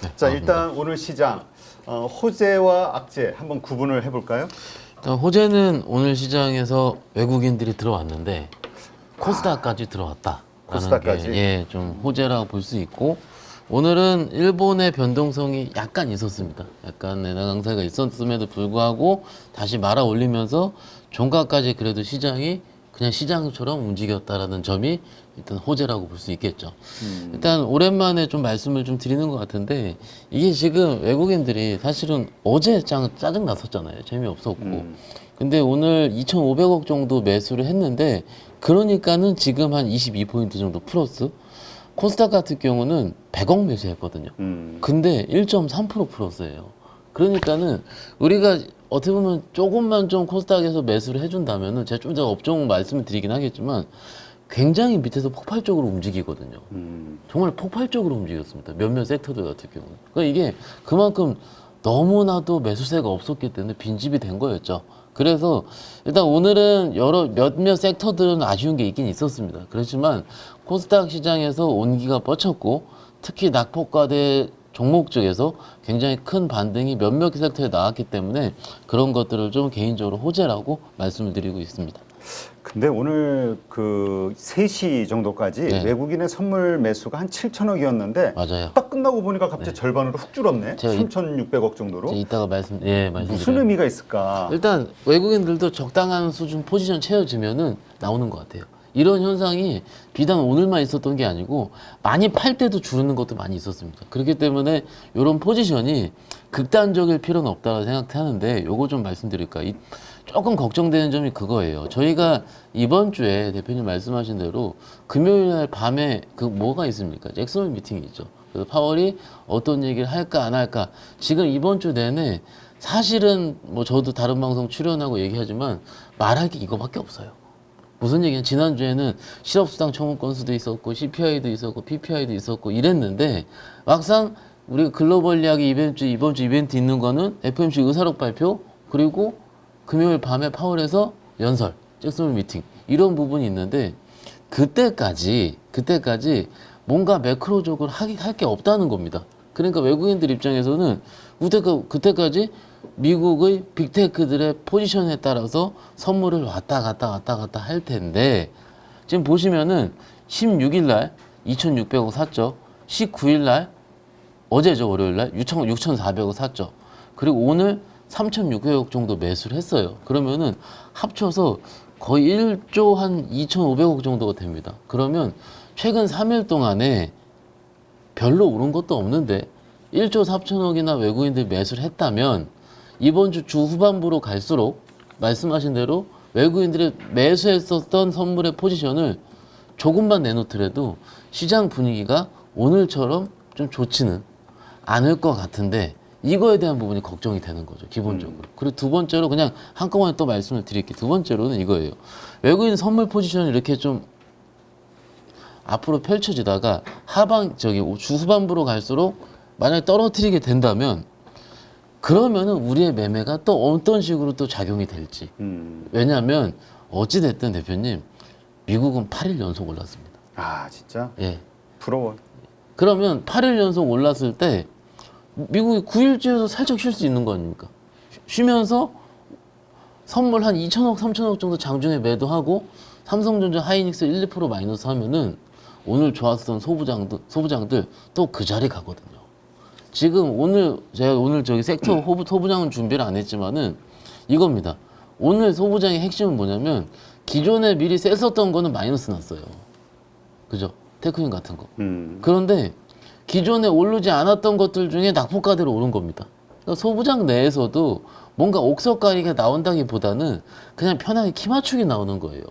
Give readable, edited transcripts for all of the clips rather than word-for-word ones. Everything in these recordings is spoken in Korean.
네, 자, 반갑습니다. 일단 오늘 시장 호재와 악재 한번 구분을 해볼까요? 일단 호재는 오늘 시장에서 외국인들이 들어왔는데 코스닥까지 들어왔다라는 코스닥까지? 게 좀 호재라고 볼 수 있고, 오늘은 일본의 변동성이 약간 있었습니다. 약간 내나 강세가 있었음에도 불구하고 다시 말아 올리면서 종가까지 그래도 시장이 그냥 시장처럼 움직였다라는 점이 일단 호재라고 볼 수 있겠죠. 일단 오랜만에 좀 말씀을 좀 드리는 것 같은데, 이게 지금 외국인들이 사실은 어제 짜증 났었잖아요. 재미없었고. 근데 오늘 2,500억 정도 매수를 했는데, 그러니까는 지금 한 22포인트 정도 플러스. 코스닥 같은 경우는 100억 매수했거든요. 근데 1.3% 플러스예요. 그러니까는 우리가 어떻게 보면 조금만 좀 코스닥에서 매수를 해준다면은, 제가 좀 이따 업종 말씀을 드리긴 하겠지만 굉장히 밑에서 폭발적으로 움직이거든요. 정말 폭발적으로 움직였습니다. 몇몇 섹터들 같은 경우는. 그러니까 이게 그만큼 너무나도 매수세가 없었기 때문에 빈집이 된 거였죠. 그래서 일단 오늘은 몇몇 섹터들은 아쉬운 게 있긴 있었습니다. 그렇지만 코스닥 시장에서 온기가 뻗쳤고, 특히 낙폭과대 종목 쪽에서 굉장히 큰 반등이 몇몇 섹터에 나왔기 때문에 그런 것들을 좀 개인적으로 호재라고 말씀을 드리고 있습니다. 근데 오늘 그 3시 정도까지 네. 외국인의 선물 매수가 한 7천억이었는데 맞아요. 딱 끝나고 보니까 갑자기 절반으로 훅 줄었네. 제가 3,600억 정도로. 제가 이따가 말씀드려요. 무슨 의미가 있을까? 일단 외국인들도 적당한 수준 포지션 채워지면은 나오는 것 같아요. 이런 현상이 비단 오늘만 있었던 게 아니고 많이 팔 때도 주르는 것도 많이 있었습니다. 그렇기 때문에 이런 포지션이 극단적일 필요는 없다고 생각하는데, 요거 좀 말씀드릴까. 조금 걱정되는 점이 그거예요. 저희가 이번 주에 대표님 말씀하신 대로 금요일 날 밤에 그 뭐가 있습니까? 잭슨 미팅이 있죠. 그래서 파월이 어떤 얘기를 할까 안 할까. 지금 이번 주 내내 사실은 뭐 저도 다른 방송 출연하고 얘기하지만 말할 게 이거밖에 없어요. 무슨 얘기냐, 지난주에는 실업수당 청구 건수도 있었고 CPI도 있었고 PPI도 있었고 이랬는데, 막상 우리가 글로벌 이야기 이번 주 이벤트 있는 거는 FOMC 의사록 발표, 그리고 금요일 밤에 파월에서 연설, 잭슨 미팅, 이런 부분이 있는데, 그때까지 뭔가 매크로적으로 할 게 없다는 겁니다. 그러니까 외국인들 입장에서는 그때까지 미국의 빅테크들의 포지션에 따라서 선물을 왔다 갔다 할 텐데, 지금 보시면은 16일 날 2,600억 샀죠. 19일 날, 어제죠, 월요일 날 6,400억 샀죠. 그리고 오늘 3,600억 정도 매수를 했어요. 그러면은 합쳐서 거의 1조 한 2,500억 정도가 됩니다. 그러면 최근 3일 동안에 별로 오른 것도 없는데 1조 4천억이나 외국인들이 매수를 했다면, 이번 주 후반부로 갈수록 말씀하신 대로 외국인들이 매수했었던 선물의 포지션을 조금만 내놓더라도 시장 분위기가 오늘처럼 좀 좋지는 않을 것 같은데, 이거에 대한 부분이 걱정이 되는 거죠, 기본적으로. 그리고 두 번째로 그냥 한꺼번에 또 말씀을 드릴게요. 두 번째로는 이거예요. 외국인 선물 포지션이 이렇게 좀 앞으로 펼쳐지다가 주 후반부로 갈수록 만약에 떨어뜨리게 된다면, 그러면은 우리의 매매가 또 어떤 식으로 또 작용이 될지. 왜냐하면 어찌됐든 대표님, 미국은 8일 연속 올랐습니다. 아, 진짜? 예. 부러워. 그러면 8일 연속 올랐을 때 미국이 9일째에서 살짝 쉴 수 있는 거 아닙니까? 쉬면서 선물 한 2천억, 3천억 정도 장중에 매도하고 삼성전자, 하이닉스 1, 2% 마이너스 하면은 오늘 좋았던 소부장들 또 그 자리 가거든요. 지금 제가 오늘 저기 섹터 소부장은 준비를 안 했지만은 이겁니다. 오늘 소부장의 핵심은 뭐냐면, 기존에 미리 셌었던 거는 마이너스 났어요. 그죠? 테크인 같은 거. 그런데 기존에 오르지 않았던 것들 중에 낙폭과대로 오른 겁니다. 그러니까 소부장 내에서도 뭔가 옥석가리가 나온다기보다는 그냥 편하게 키 맞추기 나오는 거예요.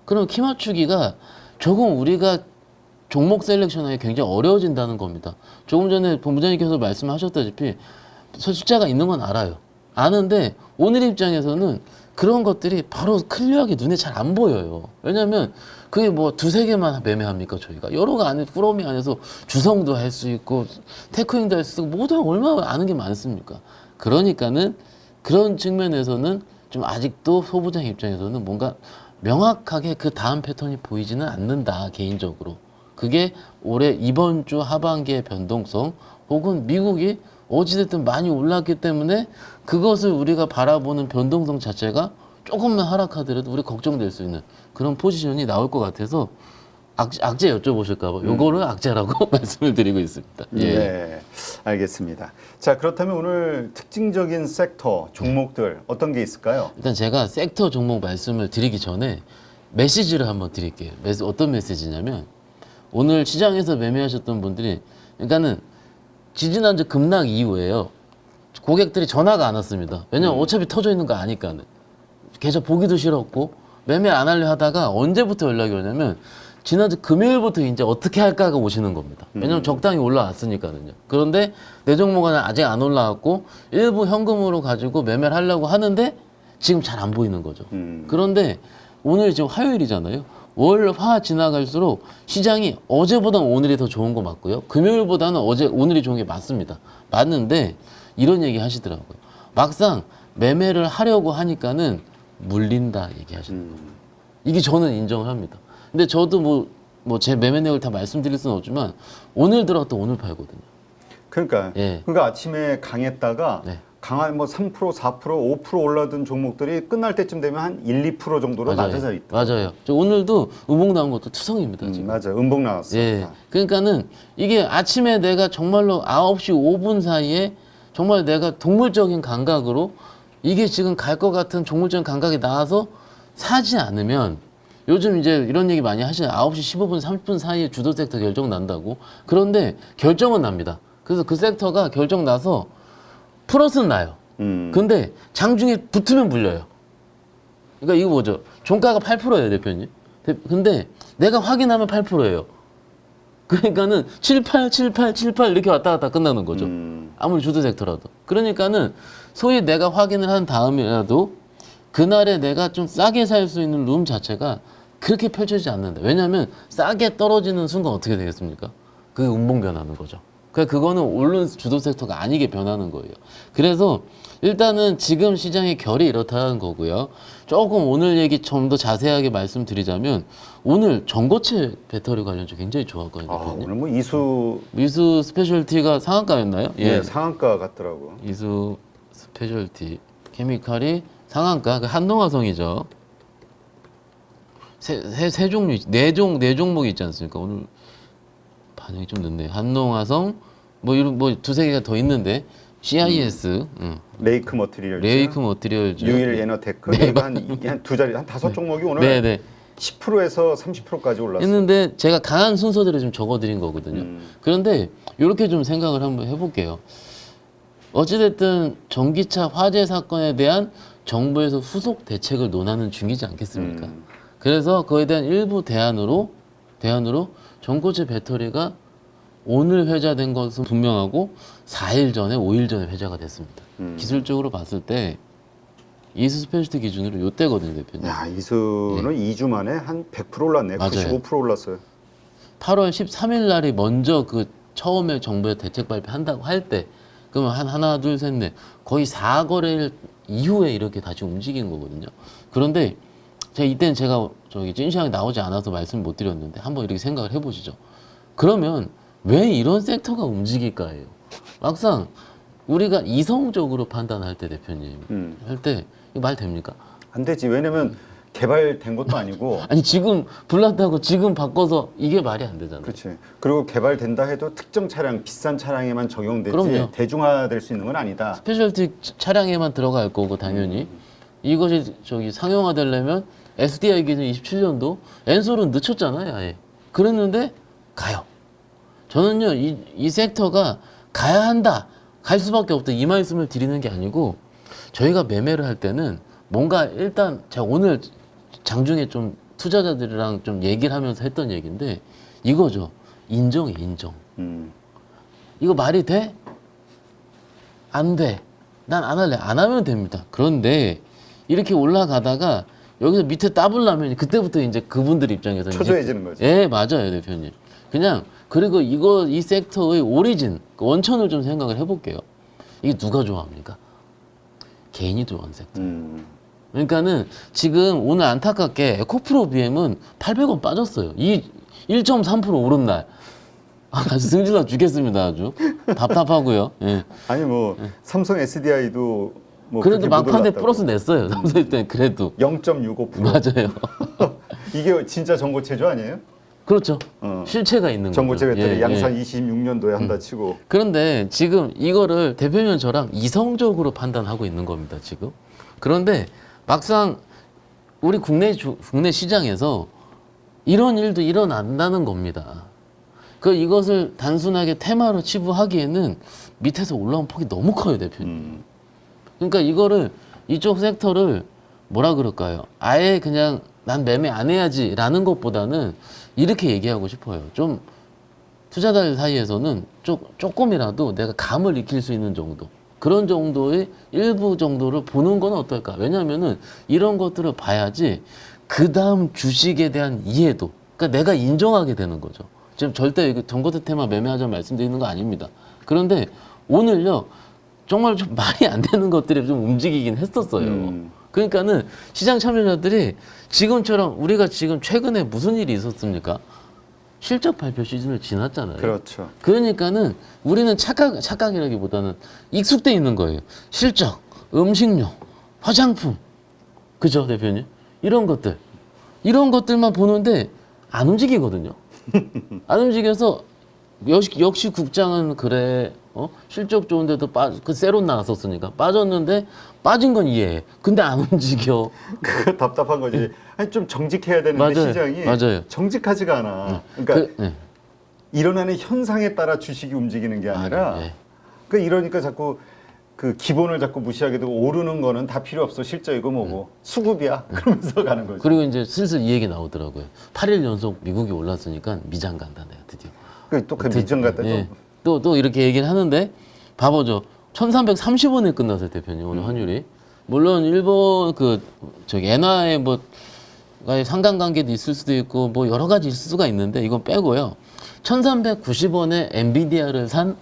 그럼 키 맞추기가 조금 우리가 종목 셀렉션하기 굉장히 어려워진다는 겁니다. 조금 전에 본부장님께서 말씀하셨다시피 숫자가 있는 건 알아요. 아는데 오늘 입장에서는 그런 것들이 바로 클리어하게 눈에 잘 안 보여요. 왜냐면 그게 뭐 두세 개만 매매합니까, 저희가? 여러 가 안에, 꾸러미 안에서 주성도 할 수 있고 테크인도 할 수 있고 모두 얼마나 아는 게 많습니까? 그러니까는 그런 측면에서는 좀 아직도 소부장 입장에서는 뭔가 명확하게 그 다음 패턴이 보이지는 않는다, 개인적으로. 그게 이번 주 하반기의 변동성, 혹은 미국이 어찌됐든 많이 올랐기 때문에 그것을 우리가 바라보는 변동성 자체가 조금만 하락하더라도 우리 걱정될 수 있는 그런 포지션이 나올 것 같아서 악재 여쭤보실까봐 요거를 악재라고 말씀을 드리고 있습니다. 예. 네, 알겠습니다. 자, 그렇다면 오늘 특징적인 섹터, 종목들 어떤 게 있을까요? 일단 제가 섹터 종목 말씀을 드리기 전에 메시지를 한번 드릴게요. 어떤 메시지냐면 오늘 시장에서 매매하셨던 분들이 그러니까는 지지난주 급락 이후에요. 고객들이 전화가 안 왔습니다. 왜냐면 어차피 터져 있는 거 아니까는. 계좌 보기도 싫었고 매매 안 하려 하다가 언제부터 연락이 오냐면 지난주 금요일부터 이제 어떻게 할까가 오시는 겁니다. 왜냐면 적당히 올라왔으니까는요. 그런데 내 종목은 아직 안 올라왔고 일부 현금으로 가지고 매매를 하려고 하는데 지금 잘 안 보이는 거죠. 그런데 오늘 지금 화요일이잖아요. 월, 화 지나갈수록 시장이 어제보다는 오늘이 더 좋은 거 맞고요. 금요일보다는 오늘이 좋은 게 맞습니다. 맞는데 이런 얘기 하시더라고요. 막상 매매를 하려고 하니까는 물린다 얘기하시는 거예요. 이게 저는 인정을 합니다. 근데 저도 뭐 제 매매 내역을 다 말씀드릴 수는 없지만 오늘 들어갔다 오늘 팔거든요. 그러니까, 예. 그러니까 아침에 강했다가 네. 강한 뭐 3%, 4%, 5% 올라든 종목들이 끝날 때쯤 되면 한 1, 2% 정도로 낮아져 있다. 맞아요. 저 오늘도 음봉 나온 것도 투성입니다. 지금. 맞아요. 음봉 나왔어요. 예. 그러니까는 이게 아침에 내가 정말로 9시 5분 사이에 정말 내가 동물적인 감각으로 이게 지금 갈 것 같은 동물적인 감각이 나와서 사지 않으면 요즘 이제 이런 얘기 많이 하시는 9시 15분, 30분 사이에 주도 섹터 결정 난다고. 그런데 결정은 납니다. 그래서 그 섹터가 결정 나서 플러스는 나요. 근데 장중에 붙으면 물려요. 그러니까 이거 뭐죠? 종가가 8%예요, 대표님. 근데 내가 확인하면 8%예요. 그러니까는 78, 78, 78 이렇게 왔다 갔다 끝나는 거죠. 아무리 주도 섹터라도. 그러니까는 소위 내가 확인을 한 다음이라도 그날에 내가 좀 싸게 살 수 있는 룸 자체가 그렇게 펼쳐지지 않는다. 왜냐하면 싸게 떨어지는 순간 어떻게 되겠습니까? 그게 운봉 변하는 거죠. 그러니까 그거는 오른 주도 섹터가 아니게 변하는 거예요. 그래서 일단은 지금 시장의 결이 이렇다는 거고요. 조금 오늘 얘기 좀 더 자세하게 말씀드리자면 오늘 전고체 배터리 관련주 굉장히 좋았거든요. 아, 오늘 뭐 이수 이수 스페셜티가 상한가였나요? 예, 상한가 같더라고. 이수 스페셜티 케미칼이 상한가, 그 한동화성이죠. 세 종류, 네 종목이 있지 않습니까? 오늘 반응이 좀 늦네. 한동화성, 뭐 이런 뭐 두세 개가 더 있는데 CIS, 레이크 머티리얼즈, 레이크 머티리얼즈, 유일 에너테크, 네, 한 두 자리, 한 5종목이 오늘 네네 10%에서 30%까지 올랐어요. 했는데 제가 강한 순서대로 좀 적어드린 거거든요. 그런데 이렇게 좀 생각을 한번 해볼게요. 어찌됐든 전기차 화재 사건에 대한 정부에서 후속 대책을 논하는 중이지 않겠습니까? 그래서 그에 대한 일부 대안으로 전고체 배터리가 오늘 회자된 것은 분명하고 4일 전에 5일 전에 회자가 됐습니다. 기술적으로 봤을 때 이수 스페셜티 기준으로 요때거든요, 대표님. 야, 이수는 2주 만에 한 100% 올랐네. 맞아요. 95% 올랐어요. 8월 13일 날이 먼저 그 처음에 정부의 대책 발표한다고 할 때 그러면 하나 둘 셋 넷 거의 4거래일 이후에 이렇게 다시 움직인 거거든요. 그런데 이때는 제가 저기 찐시황이 나오지 않아서 말씀 못 드렸는데 한번 이렇게 생각을 해보시죠. 그러면 왜 이런 섹터가 움직일까예요. 막상 우리가 이성적으로 판단할 때 대표님 할 때 이거 말 됩니까? 안 되지. 왜냐면 개발된 것도 아니고. 아니 지금 불났다고 지금 바꿔서 이게 말이 안 되잖아요. 그렇지. 그리고 개발된다 해도 특정 차량, 비싼 차량에만 적용되지 그럼요. 대중화될 수 있는 건 아니다. 스페셜티 차량에만 들어갈 거고 당연히 이것이 저기 상용화되려면 SDI 기준 27년도 엔솔은 늦췄잖아요, 아예. 그랬는데 가요. 저는요 이 섹터가 가야 한다, 갈 수밖에 없다 이 말씀을 드리는 게 아니고 저희가 매매를 할 때는 뭔가 일단 제가 오늘 장중에 좀 투자자들이랑 좀 얘기를 하면서 했던 얘기인데 이거죠. 인정해, 인정. 이거 말이 돼? 안 돼. 난 안 할래. 안 하면 됩니다. 그런데 이렇게 올라가다가 여기서 밑에 따블라면 그때부터 이제 그분들 입장에서 초조해지는 거죠. 예, 맞아요, 대표님. 그냥 그리고 이 섹터의 오리진, 원천을 좀 생각을 해볼게요. 이게 누가 좋아합니까? 개인이 좋아하는 섹터. 그러니까는 지금 오늘 안타깝게 에코프로 BM은 800원 빠졌어요. 이 1.3% 오른 날. 같이 승질나 죽겠습니다. 아주 답답하고요. 예. 아니 뭐 삼성 SDI도 뭐 그래도 그렇게 못 막판에 올랐다고. 플러스 냈어요. 삼성 때는 그래도 0.65%. 맞아요. 이게 진짜 전고체조 아니에요? 그렇죠. 어. 실체가 있는 거죠. 전고체 배터리 예, 양산 예. 26년도에 한다 치고. 그런데 지금 이거를 대표님 저랑 이성적으로 판단하고 있는 겁니다. 지금. 그런데 막상 우리 국내 시장에서 이런 일도 일어난다는 겁니다. 이것을 단순하게 테마로 치부하기에는 밑에서 올라온 폭이 너무 커요, 대표님. 그러니까 이거를 이쪽 섹터를 뭐라 그럴까요? 아예 그냥 난 매매 안 해야지라는 것보다는 이렇게 얘기하고 싶어요. 좀 투자자들 사이에서는 조금이라도 내가 감을 익힐 수 있는 정도, 그런 정도의 일부 정도를 보는 건 어떨까? 왜냐하면은 이런 것들을 봐야지 그 다음 주식에 대한 이해도, 그러니까 내가 인정하게 되는 거죠. 지금 절대 이거 전고체 테마 매매하자 말씀드리는 거 아닙니다. 그런데 오늘요 정말 좀 말이 안 되는 것들이 좀 움직이긴 했었어요. 그러니까는 시장 참여자들이 지금처럼 우리가 지금 최근에 무슨 일이 있었습니까? 실적 발표 시즌을 지났잖아요. 그렇죠. 그러니까는 우리는 착각이라기보다는 익숙돼 있는 거예요. 실적, 음식료, 화장품, 그죠 대표님? 이런 것들만 보는데 안 움직이거든요. 안 움직여서 역시 국장은 그래. 실적 좋은데도 그 세론 나왔었으니까 빠졌는데 빠진 건 이해해. 근데 안 움직여. 그 답답한 거지. 아니 좀 정직해야 되는데 맞아요. 시장이 맞아요. 정직하지가 않아. 그러니까 네. 일어나는 현상에 따라 주식이 움직이는 게 아니라 네. 이러니까 자꾸 그 기본을 자꾸 무시하게 되고 오르는 거는 다 필요 없어. 실적이고 뭐고 수급이야. 그러면서 가는 거지. 그리고 이제 슬슬 이 얘기 나오더라고요. 8일 연속 미국이 올랐으니까 미장 간다 내가 드디어. 또 미정 같다. 예. 또 이렇게 얘기를 하는데 봐보죠. 1330원에 끝났어요, 대표님. 오늘 환율이. 물론 일본 엔화의 뭐 상관관계도 있을 수도 있고 뭐 여러 가지 있을 수가 있는데 이건 빼고요. 1390원에 엔비디아를 산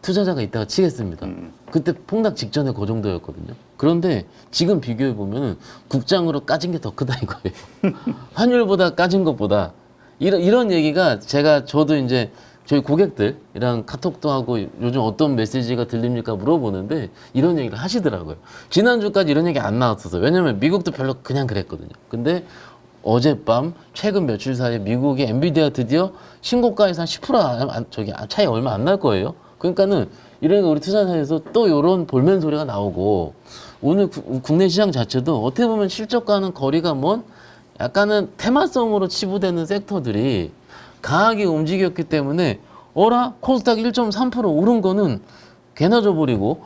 투자자가 있다가 치겠습니다. 그때 폭락 직전에 그 정도였거든요. 그런데 지금 비교해 보면은 국장으로 까진 게 더 크다 이거예요. 환율보다 까진 것보다 이런 얘기가 저도 이제 저희 고객들이랑 카톡도 하고 요즘 어떤 메시지가 들립니까 물어보는데 이런 얘기를 하시더라고요. 지난주까지 이런 얘기 안 나왔었어요. 왜냐면 미국도 별로 그냥 그랬거든요. 근데 어젯밤 최근 며칠 사이에 미국의 엔비디아 드디어 신고가에서 한 10% 차이 얼마 안 날 거예요. 그러니까는 이러니까 우리 투자사에서 또 이런 볼멘 소리가 나오고 오늘 국내 시장 자체도 어떻게 보면 실적과는 거리가 먼 약간은 테마성으로 치부되는 sek터들이 강하게 움직였기 때문에 코스닥 1.3% 오른 거는 개나 줘버리고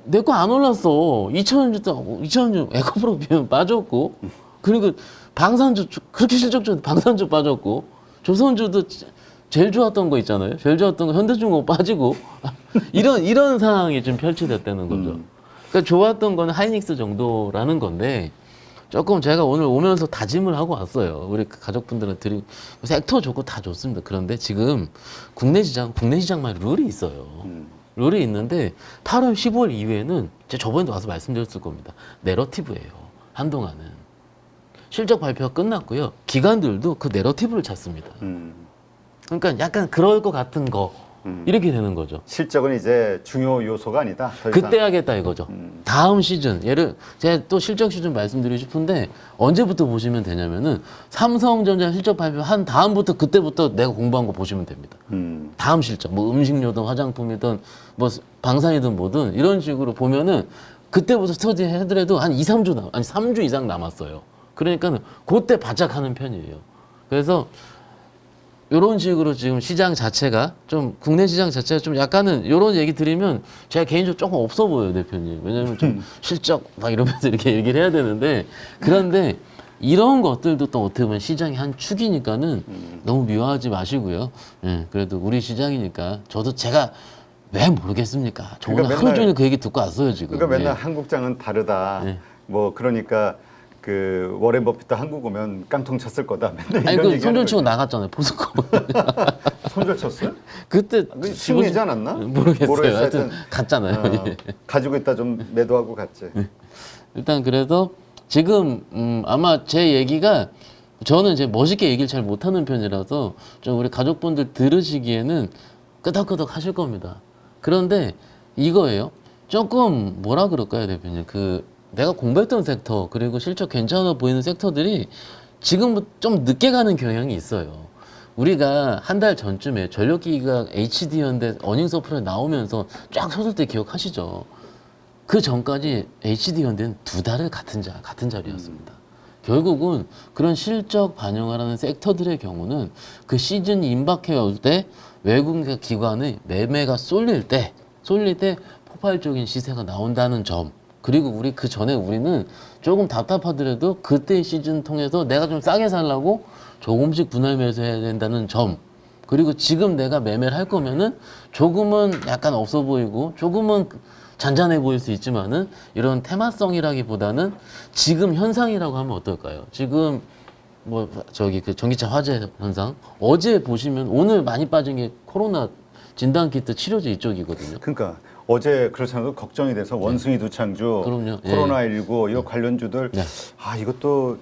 내 거 안 올랐어. 2000년 에코프로 비하면 빠졌고 그리고 방산주 그렇게 실적 좋은데 방산주 빠졌고 조선주도 제일 좋았던 거 있잖아요. 제일 좋았던 거 현대중공업 빠지고 이런 상황이 좀 펼쳐졌다는 거죠. 그러니까 좋았던 거는 하이닉스 정도라는 건데 조금 제가 오늘 오면서 다짐을 하고 왔어요. 우리 가족분들은 섹터 좋고 다 좋습니다. 그런데 지금 국내 시장만 룰이 있어요. 룰이 있는데 8월 15일 이후에는 제가 저번에도 와서 말씀드렸을 겁니다. 내러티브예요. 한동안은. 실적 발표가 끝났고요. 기관들도 그 내러티브를 찾습니다. 그러니까 약간 그럴 것 같은 거 이렇게 되는 거죠. 실적은 이제 중요 요소가 아니다. 더 이상. 그때 하겠다 이거죠. 다음 시즌 제가 또 실적 시즌 말씀드리고 싶은데 언제부터 보시면 되냐면은 삼성전자 실적 발표한 다음부터 그때부터 내가 공부한 거 보시면 됩니다. 다음 실적 뭐 음식료든 화장품이든 뭐 방산이든 뭐든 이런 식으로 보면은 그때부터 스터디 해더라도 한 3주 이상 남았어요. 그러니까는 그때 바짝 하는 편이에요. 그래서 이런 식으로 지금 시장 자체가 좀 국내 시장 자체가 좀 약간은 이런 얘기 드리면 제가 개인적으로 조금 없어 보여요, 대표님. 왜냐하면 좀 실적 막 이러면서 이렇게 얘기를 해야 되는데 그런데 이런 것들도 또 어떻게 보면 시장의 한 축이니까는 너무 미워하지 마시고요. 예, 그래도 우리 시장이니까 제가 왜 모르겠습니까? 저 오늘 하루 종일 그 얘기 듣고 왔어요 지금. 그러니까 맨날 한국장은 다르다. 뭐 그러니까. 그 워렌 버핏도 한국 오면 깡통 쳤을 거다. 아니 그 손절 치고 나갔잖아요. 포스코. 손절 쳤어요? 그때 수익내지 않았나? 모르겠어요. 하여튼 갔잖아요. 가지고 있다 좀 매도하고 갔지. 일단 그래서 지금 아마 제 얘기가 저는 이제 멋있게 얘기를 잘 못하는 편이라서 좀 우리 가족분들 들으시기에는 끄덕끄덕 하실 겁니다. 그런데 이거예요. 조금 뭐라 그럴까요, 대표님? 그 내가 공부했던 섹터 그리고 실적 괜찮아 보이는 섹터들이 지금 좀 늦게 가는 경향이 있어요. 우리가 한 달 전쯤에 전력기기가 HD였는데 어닝 서프라이 나오면서 쫙 섰을 때 기억하시죠? 그 전까지 HD연대는 2달을 같은 자리였습니다. 결국은 그런 실적 반영하라는 섹터들의 경우는 그 시즌이 임박해 올 때 외국 기관의 매매가 쏠릴 때 폭발적인 시세가 나온다는 점. 그리고 우리 그 전에 우리는 조금 답답하더라도 그때 시즌 통해서 내가 좀 싸게 살라고 조금씩 분할 매수해야 된다는 점. 그리고 지금 내가 매매를 할 거면은 조금은 약간 없어 보이고 조금은 잔잔해 보일 수 있지만은 이런 테마성이라기보다는 지금 현상이라고 하면 어떨까요? 지금 뭐 저기 그 전기차 화재 현상 어제 보시면 오늘 많이 빠진 게 코로나 진단키트 치료제 이쪽이거든요. 그러니까 어제 그렇잖아도 걱정이 돼서 원숭이 두창주, 그럼요. 예. 코로나19 이 관련주들 네. 아 이것도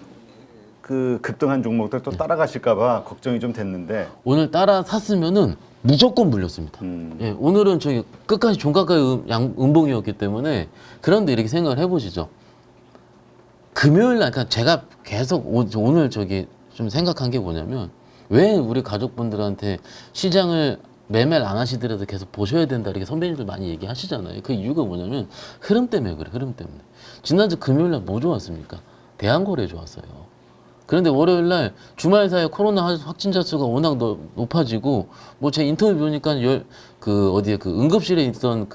그 급등한 종목들 또 따라가실까봐 걱정이 좀 됐는데 오늘 따라 샀으면은 무조건 물렸습니다. 예, 오늘은 저기 끝까지 종가가의 음봉이었기 때문에 그런데 이렇게 생각을 해보시죠. 금요일 날, 그러니까 제가 계속 오늘 저기 좀 생각한 게 뭐냐면 왜 우리 가족분들한테 시장을 매매를 안 하시더라도 계속 보셔야 된다 이렇게 선배님들 많이 얘기하시잖아요. 그 이유가 뭐냐면 흐름 때문에 그래, 흐름 때문에. 지난주 금요일 날 뭐 좋았습니까? 대한거래 좋았어요. 그런데 월요일 날 주말 사이에 코로나 확진자 수가 워낙 높아지고 뭐 제 인터뷰 보니까 그 어디에 그 응급실에 있던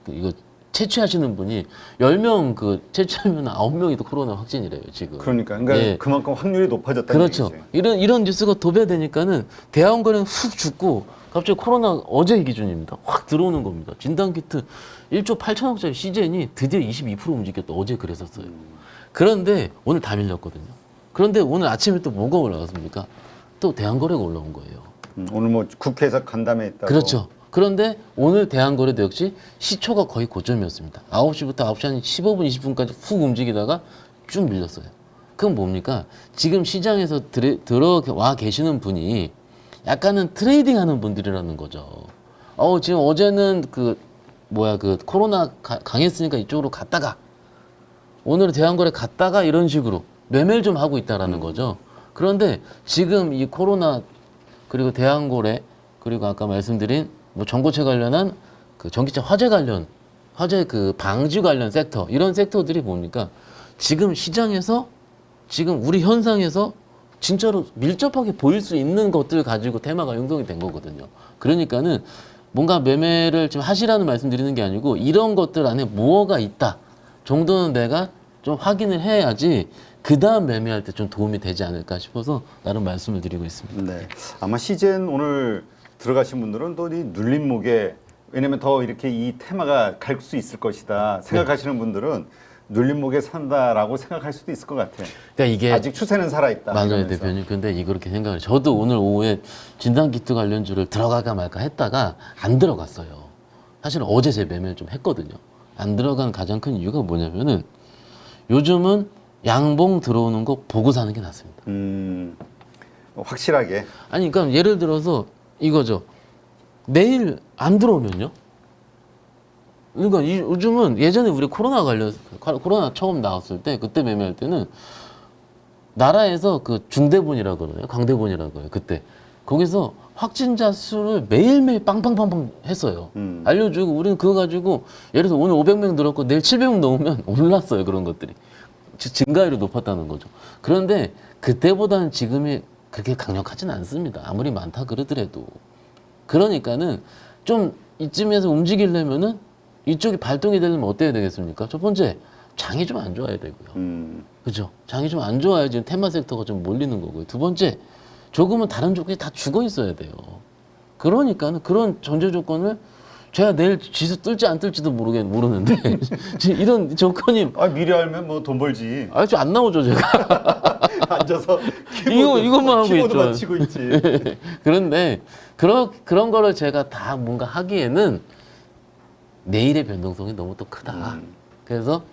이거 채취하시는 분이 10명 채취하면 9명이 또 코로나 확진이래요, 지금. 그러니까 예. 그만큼 확률이 높아졌다는 그렇죠. 얘기지. 이런 뉴스가 도배되니까는 대형거래는 훅 죽고 갑자기 코로나 어제 기준입니다. 확 들어오는 겁니다. 진단키트 1조 8천억짜리 시젠이 드디어 22% 움직였다. 어제 그랬었어요. 그런데 오늘 다 밀렸거든요. 그런데 오늘 아침에 또 뭐가 올라갔습니까? 또 대한거래가 올라온 거예요. 오늘 뭐 국회에서 간담회했다고. 그렇죠. 그런데 오늘 대한거래도 역시 시초가 거의 고점이었습니다. 9시부터 9시 한 15분, 20분까지 훅 움직이다가 쭉 밀렸어요. 그건 뭡니까? 지금 시장에서 들어와 계시는 분이 약간은 트레이딩 하는 분들이라는 거죠. 지금 어제는 코로나 강했으니까 이쪽으로 갔다가 오늘은 대한거래 갔다가 이런 식으로 매매를 좀 하고 있다라는 거죠. 그런데 지금 이 코로나 그리고 대한거래 그리고 아까 말씀드린 뭐 전고체 관련한 그 전기차 화재 그 방지 관련 섹터 이런 섹터들이 뭡니까? 지금 시장에서 지금 우리 현상에서 진짜로 밀접하게 보일 수 있는 것들 가지고 테마가 형성이 된 거거든요. 그러니까는 뭔가 매매를 좀 하시라는 말씀 드리는 게 아니고 이런 것들 안에 무엇가 있다 정도는 내가 좀 확인을 해야지 그 다음 매매할 때 좀 도움이 되지 않을까 싶어서 나름 말씀을 드리고 있습니다. 네. 아마 시즌 오늘 들어가신 분들은 또 이 눌림목에 왜냐면 더 이렇게 이 테마가 갈 수 있을 것이다 생각하시는 분들은 눌림목에 산다라고 생각할 수도 있을 것 같아요. 그러니까 이게 아직 추세는 살아있다. 맞아요, 이러면서. 대표님. 근데 이렇게 생각을 저도 오늘 오후에 진단키트 관련주를 들어갈까 말까 했다가 안 들어갔어요. 사실은 어제 제 매매를 좀 했거든요. 안 들어간 가장 큰 이유가 뭐냐면은 요즘은 양봉 들어오는 거 보고 사는 게 낫습니다. 확실하게. 아니, 그러니까 예를 들어서 이거죠. 내일 안 들어오면요? 그러니까 요즘은 예전에 우리 코로나 처음 나왔을 때 그때 매매할 때는 나라에서 그 중대본이라고 그러나요? 강대본이라고 해요. 그때 거기서 확진자 수를 매일매일 빵빵빵빵 했어요. 알려주고 우리는 그거 가지고 예를 들어서 오늘 500명 늘었고 내일 700명 넘으면 올랐어요. 그런 것들이 증가율이 높았다는 거죠. 그런데 그때보다는 지금이 그렇게 강력하진 않습니다. 아무리 많다 그러더라도. 그러니까는 좀 이쯤에서 움직이려면은 이쪽이 발동이 되려면 어때야 되겠습니까? 첫 번째, 장이 좀 안 좋아야 되고요. 그죠? 장이 좀 안 좋아야 지금 테마 섹터가 좀 몰리는 거고요. 두 번째, 조금은 다른 조건이 다 죽어 있어야 돼요. 그러니까는 그런 전제 조건을 제가 내일 지수 뜰지 안 뜰지도 모르는데 지금 이런 조건이 미리 알면 뭐 돈 벌지. 좀 안 나오죠, 제가. 앉아서 이것만 하고 키보드만 있죠. 치고 있지. 그런데 그런 거를 제가 다 뭔가 하기에는 내일의 변동성이 너무 또 크다. 그래서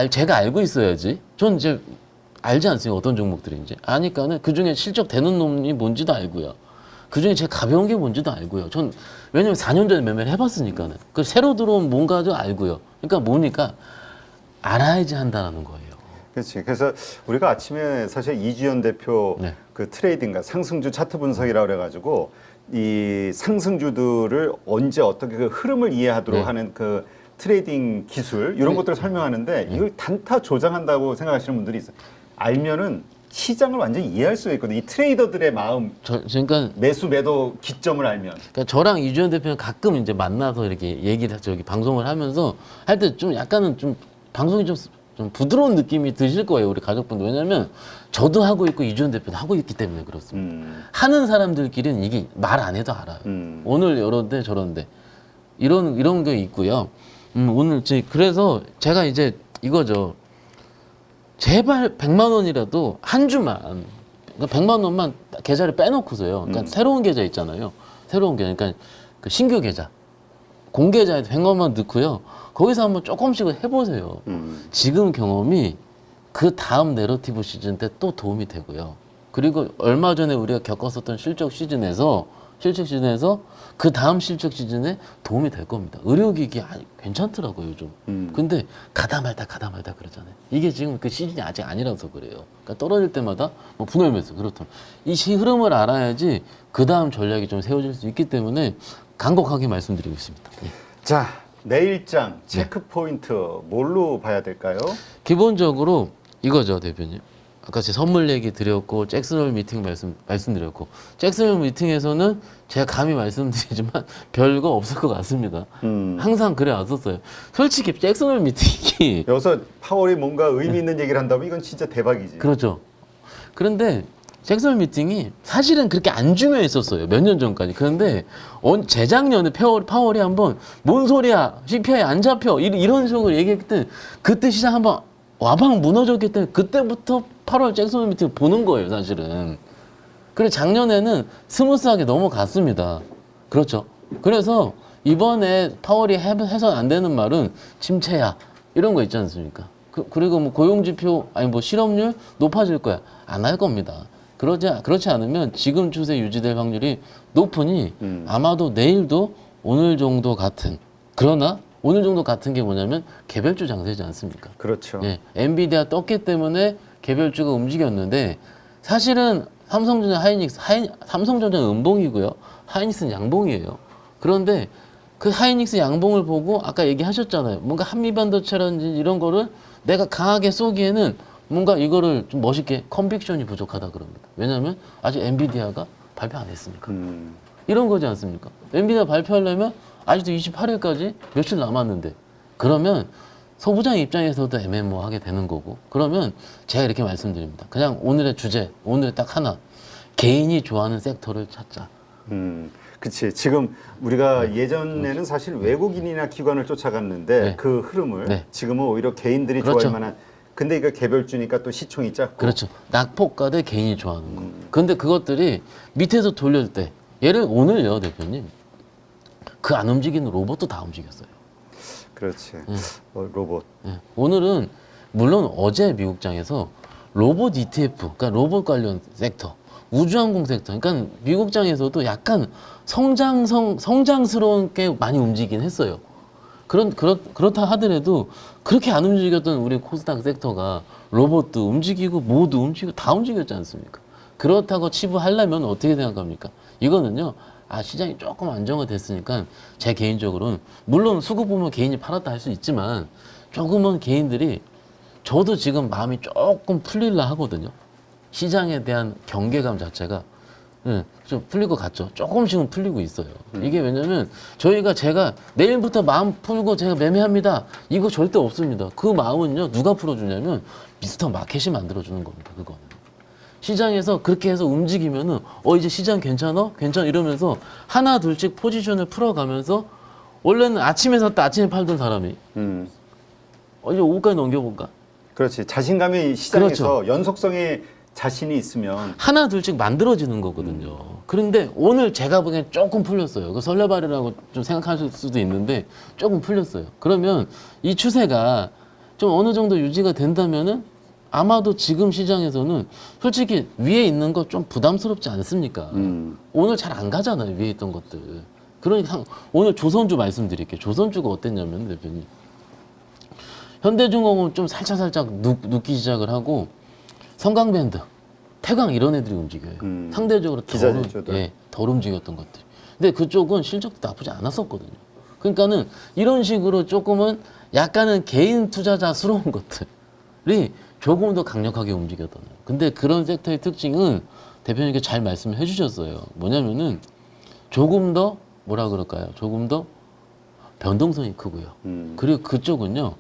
제가 알고 있어야지. 전 이제 알지 않습니까? 어떤 종목들인지 아니까는 그 중에 실적 되는 놈이 뭔지도 알고요. 그 중에 제일 가벼운 게 뭔지도 알고요. 전 왜냐면 4년 전에 매매를 해봤으니까는 그 새로 들어온 뭔가도 알고요. 그러니까 뭐니까 알아야지 한다는 거예요. 그렇지. 그래서 우리가 아침에 사실 이주연 대표 네. 그 트레이딩가 상승주 차트 분석이라고 그래가지고 이 상승주들을 언제 어떻게 그 흐름을 이해하도록 네. 하는 그 트레이딩 기술 이런 네. 것들을 설명하는데 이걸 단타 조장한다고 생각하시는 분들이 있어요. 알면은 시장을 완전히 이해할 수가 있거든요. 이 트레이더들의 마음, 그러니까 매수 매도 기점을 알면. 그러니까 저랑 이주연 대표는 가끔 이제 만나서 이렇게 얘기를 저기 방송을 하면서 할 때 좀 약간은 좀 방송이 좀 부드러운 느낌이 드실 거예요, 우리 가족분들. 왜냐면 저도 하고 있고 이주연 대표도 하고 있기 때문에 그렇습니다. 하는 사람들끼리는 이게 말 안 해도 알아요. 오늘 이런데 저런데 이런 게 있고요. 오늘 그래서 제가 이제 이거죠. 제발 100만 원이라도 한 주만, 그러니까 100만 원만 계좌를 빼놓고서요. 그러니까 새로운 계좌 있잖아요. 새로운 계좌, 그러니까 그 신규 계좌, 공계좌에 100만 원만 넣고요. 거기서 한번 조금씩 해보세요. 지금 경험이 그 다음 내러티브 시즌 때 또 도움이 되고요. 그리고 얼마 전에 우리가 겪었었던 실적 시즌에서 그 다음 실적 시즌에 도움이 될 겁니다. 의료기기 괜찮더라고요, 요즘. 근데 가다 말다 그러잖아요. 이게 지금 그 시즌이 아직 아니라서 그래요. 그러니까 떨어질 때마다 뭐 분할 매수 그렇다면 이 흐름을 알아야지 그 다음 전략이 좀 세워질 수 있기 때문에 간곡하게 말씀드리고 있습니다. 예. 자, 내일장 체크 포인트 뭘로 봐야 될까요? 기본적으로 이거죠, 대표님. 아까 제 선물 얘기 드렸고 잭슨홀 미팅 말씀드렸고 잭슨홀 미팅에서는 제가 감히 말씀드리지만 별거 없을 것 같습니다. 항상 그래 왔었어요. 솔직히 잭슨홀 미팅이 여기서 파월이 뭔가 의미 있는 얘기를 한다면 이건 진짜 대박이지. 그렇죠. 그런데 잭슨홀 미팅이 사실은 그렇게 안 중요했었어요. 몇 년 전까지. 그런데 재작년에 파월이 한번 뭔 소리야 CPI 안 잡혀 이런 식으로 얘기했을 때 그때 시장 한번 와방 무너졌기 때문에 그때부터 8월 잭슨홀 미팅 보는 거예요, 사실은. 그리고 작년에는 스무스하게 넘어갔습니다. 그렇죠. 그래서 이번에 파월이 해선 안 되는 말은 침체야 이런 거 있지 않습니까? 그리고 뭐 고용지표 아니 뭐 실업률 높아질 거야 안 할 겁니다. 그렇지 않으면 지금 추세 유지될 확률이 높으니 아마도 내일도 오늘 정도 같은 그러나 오늘 정도 같은 게 뭐냐면 개별주 장세지 않습니까? 그렇죠. 예, 엔비디아 떴기 때문에 개별주가 움직였는데 사실은 삼성전자 삼성전자는 음봉이고요. 하이닉스는 양봉이에요. 그런데 그 하이닉스 양봉을 보고 아까 얘기하셨잖아요. 뭔가 한미반도체라든지 이런 거를 내가 강하게 쏘기에는 뭔가 이거를 좀 멋있게 컨빅션이 부족하다 그럽니다. 왜냐하면 아직 엔비디아가 발표 안 했으니까. 이런 거지 않습니까? 엔비디아 발표하려면 아직도 28일까지 며칠 남았는데 그러면 소부장 입장에서도 애매모호하게 되는 거고 그러면 제가 이렇게 말씀드립니다. 그냥 오늘의 주제, 오늘 딱 하나 개인이 좋아하는 섹터를 찾자. 그치. 지금 우리가 예전에는 사실 외국인이나 기관을 쫓아갔는데 네. 그 흐름을 네. 지금은 오히려 개인들이 그렇죠. 좋아할 만한 근데 이거 개별주니까 또 시총이 작고 그렇죠. 낙폭과대 개인이 좋아하는 거. 근데 그것들이 밑에서 돌릴 때 오늘요 대표님 그 안 움직이는 로봇도 다 움직였어요. 그렇지. 로봇. 예. 오늘은 물론 어제 미국장에서 로봇 ETF, 그러니까 로봇 관련 섹터, 우주항공 섹터, 그러니까 미국장에서도 약간 성장스러운 게 많이 움직이긴 했어요. 그렇다 하더라도 그렇게 안 움직였던 우리 코스닥 섹터가 로봇도 움직이고 뭐도 움직이고 다 움직였지 않습니까? 그렇다고 치부하려면 어떻게 생각합니까? 이거는요. 시장이 조금 안정화됐으니까 제 개인적으로는 물론 수급 보면 개인이 팔았다 할 수 있지만 조금은 개인들이 저도 지금 마음이 조금 풀릴라 하거든요. 시장에 대한 경계감 자체가 좀 풀릴 것 같죠. 조금씩은 풀리고 있어요. 이게 왜냐면 제가 내일부터 마음 풀고 제가 매매합니다. 이거 절대 없습니다. 그 마음은요 누가 풀어주냐면 미스터 마켓이 만들어주는 겁니다. 그거는. 시장에서 그렇게 해서 움직이면은 이제 시장 괜찮아 이러면서 하나 둘씩 포지션을 풀어가면서 원래는 아침에 샀다 아침에 팔던 사람이 이제 오후까지 넘겨볼까? 그렇지. 자신감이 시장에서 연속성에 자신이 있으면 하나 둘씩 만들어지는 거거든요. 그런데 오늘 제가 보기엔 조금 풀렸어요. 그 설레발이라고 좀 생각하실 수도 있는데 조금 풀렸어요. 그러면 이 추세가 좀 어느 정도 유지가 된다면은 아마도 지금 시장에서는 솔직히 위에 있는 거 좀 부담스럽지 않습니까? 오늘 잘 안 가잖아요, 위에 있던 것들. 그러니까 오늘 조선주 말씀드릴게요. 조선주가 어땠냐면, 대표님. 현대중공업 좀 살짝 눕기 시작을 하고, 성강밴드, 태광 이런 애들이 움직여요. 상대적으로 기자재주들. 덜 움직였던 것들. 근데 그쪽은 실적도 나쁘지 않았었거든요. 그러니까는 이런 식으로 조금은 약간은 개인 투자자스러운 것들이 조금 더 강력하게 움직였던 거예요. 근데 그런 섹터의 특징은 대표님께 잘 말씀을 해주셨어요. 뭐냐면은 조금 더 뭐라 그럴까요? 조금 더 변동성이 크고요. 그리고 그쪽은요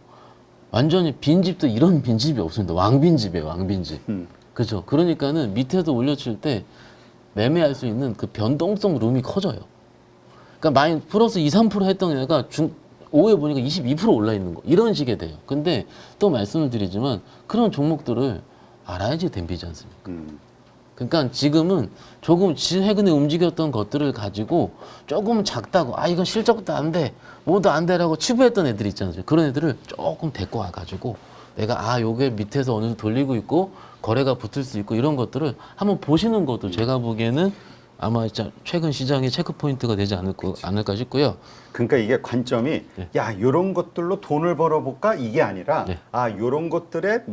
완전히 빈집도 이런 빈집이 없습니다. 왕빈집이에요, 왕빈집. 그죠? 그러니까는 밑에서 올려칠 때 매매할 수 있는 그 변동성 룸이 커져요. 그러니까 많이 플러스 2, 3% 했던 애가 오후에 보니까 22% 올라 있는 거 이런 식이 돼요. 근데 또 말씀을 드리지만 그런 종목들을 알아야지 댐비지 않습니까? 그러니까 지금은 조금 최근에 움직였던 것들을 가지고 조금 작다고 이건 실적도 안 돼, 뭐도 안 돼라고 치부했던 애들 있지 않습니까? 그런 애들을 조금 데리고 와가지고 내가 요게 밑에서 어느 정도 돌리고 있고 거래가 붙을 수 있고 이런 것들을 한번 보시는 것도 제가 보기에는 아마 진짜 최근 시장의 체크 포인트가 되지 않을까 싶고요. 그러니까 이게 관점이 야 이런 것들로 돈을 벌어볼까 이게 아니라 네. 이런 것들에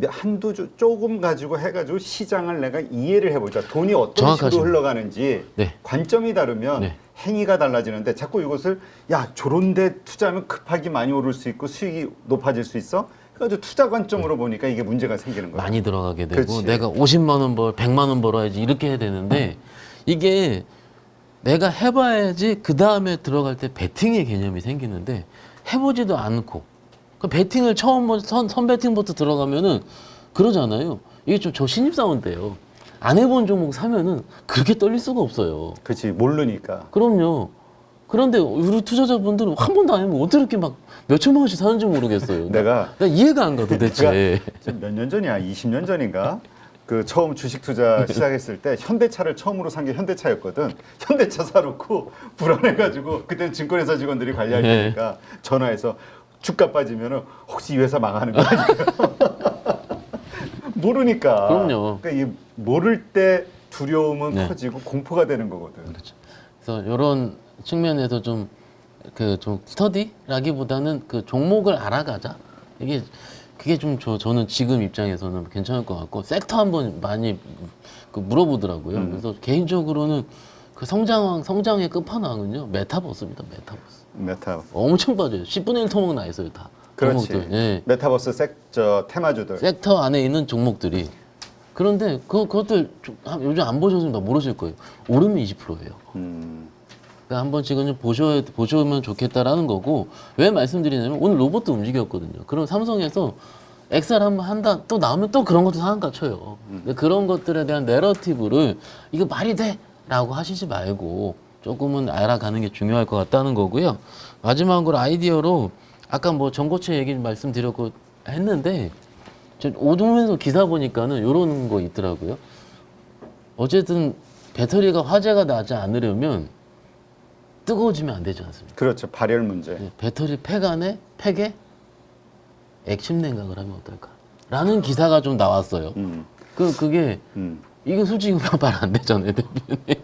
조금 가지고 해가지고 시장을 내가 이해를 해보자. 돈이 어떤 식으로 정확하십니다. 흘러가는지 네. 관점이 다르면 네. 행위가 달라지는데 자꾸 이것을 저런데 투자하면 급하게 많이 오를 수 있고 수익이 높아질 수 있어. 그래가지고 투자 관점으로 보니까 이게 문제가 생기는 거예요. 많이 들어가게 되고 그렇지. 내가 50만 원 100만 원 벌어야지 이렇게 해야 되는데 이게 내가 해봐야지 그 다음에 들어갈 때 베팅의 개념이 생기는데 해보지도 않고 그 베팅을 처음 선 베팅부터 들어가면은 그러잖아요. 이게 좀 저 신입사원 때요. 안 해본 종목 사면은 그렇게 떨릴 수가 없어요. 그렇지 모르니까. 그럼요. 그런데 우리 투자자분들은 한 번도 안 해보면 어떻게 이렇게 막 몇천만 원씩 사는지 모르겠어요. 내가 나 이해가 안 가 도대체. 몇 년 전이야? 20년 전인가? 그 처음 주식 투자 시작했을 때 현대차를 처음으로 산 게 현대차였거든. 현대차 사놓고 불안해가지고 그때는 증권회사 직원들이 관리할 테니까 전화해서 주가 빠지면은 혹시 이 회사 망하는 거 아니에요? 모르니까. 그럼요. 그러니까 이 모를 때 두려움은 네. 커지고 공포가 되는 거거든. 그렇죠. 그래서 이런 측면에서 좀 스터디라기보다는 그 종목을 알아가자. 그게 좀 저는 지금 입장에서는 괜찮을 것 같고 섹터 한번 많이 물어보더라고요. 그래서 개인적으로는 그 성장의 끝판왕은요 메타버스입니다. 메타버스. 메타. 엄청 빠져요. 10분의 1 토목 나 있어요 다. 그렇지. 종목들. 예. 메타버스 테마주들. 섹터 안에 있는 종목들이. 그런데 그것들 요즘 안 보셨으면 모르실 거예요. 오르면 20%예요. 그러니까 한 번씩은 좀 보시면 좋겠다라는 거고 왜 말씀드리냐면 오늘 로봇도 움직였거든요. 그럼 삼성에서 엑셀 한번 한다 또 나오면 또 그런 것도 상한가 쳐요. 근데 그런 것들에 대한 내러티브를 이거 말이 돼? 라고 하시지 말고 조금은 알아가는 게 중요할 것 같다는 거고요. 마지막으로 아이디어로 아까 뭐 전고체 얘기 말씀드렸고 했는데 저 오동에서 기사 보니까는 이런 거 있더라고요. 어쨌든 배터리가 화재가 나지 않으려면 뜨거워지면 안 되지 않습니까? 그렇죠. 발열 문제. 배터리 팩에 액침 냉각을 하면 어떨까? 라는 기사가 좀 나왔어요. 그게 이게 솔직히 말 안 되잖아요, 대표님.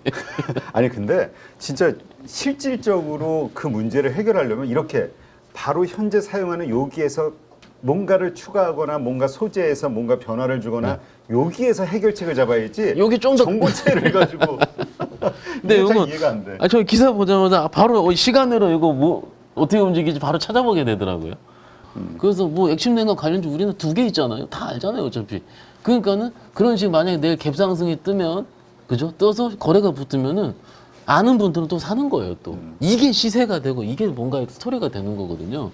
아니 근데 진짜 실질적으로 그 문제를 해결하려면 이렇게 바로 현재 사용하는 여기에서 뭔가를 추가하거나 뭔가 소재에서 뭔가 변화를 주거나 여기에서 해결책을 잡아야지. 여기 좀 더 정보체를 가지고. 근데 이게 잘 이건 이해가 안 돼. 저 기사 보자마자 바로 시간으로 이거 뭐 어떻게 움직이지 바로 찾아보게 되더라고요. 그래서 뭐 액침 냉각 관련주 우리는 2개 있잖아요. 다 알잖아요, 어차피. 그러니까는 그런 식으로 만약에 내일 갭상승이 뜨면 그죠? 떠서 거래가 붙으면은 아는 분들은 또 사는 거예요, 또. 이게 시세가 되고 이게 뭔가 스토리가 되는 거거든요.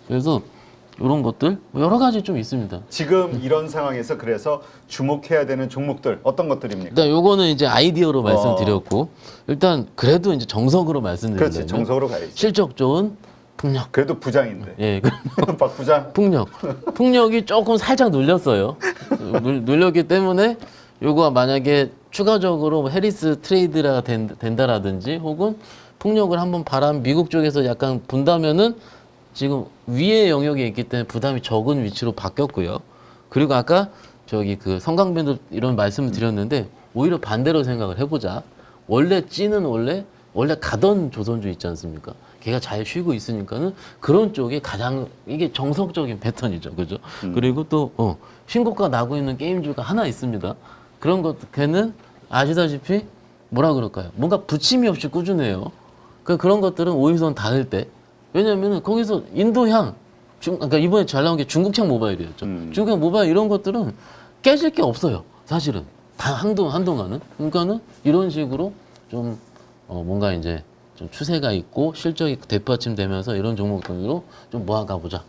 그래서 이런 것들 여러 가지 좀 있습니다. 지금 이런 상황에서 그래서 주목해야 되는 종목들 어떤 것들입니까? 일단 요거는 이제 아이디어로 말씀드렸고 일단 그래도 이제 정석으로 말씀드리면 그렇지. 정석으로 가야지. 실적 좋은 풍력. 그래도 부장인데. 예, 박 부장. 풍력이 조금 살짝 눌렸어요. 눌렸기 때문에 요거 만약에 추가적으로 뭐 해리스 트레이드가 된다라든지 혹은 풍력을 한번 미국 쪽에서 약간 분다면은 지금 위의 영역에 있기 때문에 부담이 적은 위치로 바뀌었고요. 그리고 아까 저기 그 성강변도 이런 말씀을 드렸는데 오히려 반대로 생각을 해보자. 원래 찌는 원래 가던 조선주 있지 않습니까? 걔가 잘 쉬고 있으니까는 그런 쪽이 가장 이게 정석적인 패턴이죠, 그죠? 그리고 또 신고가 나고 있는 게임주가 하나 있습니다. 그런 것 걔는 아시다시피 뭐라 그럴까요? 뭔가 부침이 없이 꾸준해요. 그런 것들은 오이선 닿을 때 왜냐면은 거기서 인도향 그러니까 이번에 잘 나온 게 중국향 모바일이었죠. 중국향 모바일 이런 것들은 깨질 게 없어요. 사실은 한동안은 그러니까는 이런 식으로 좀 뭔가 이제 좀 추세가 있고 실적이 뒷받침되면서 이런 종목들로 좀 모아가 보자.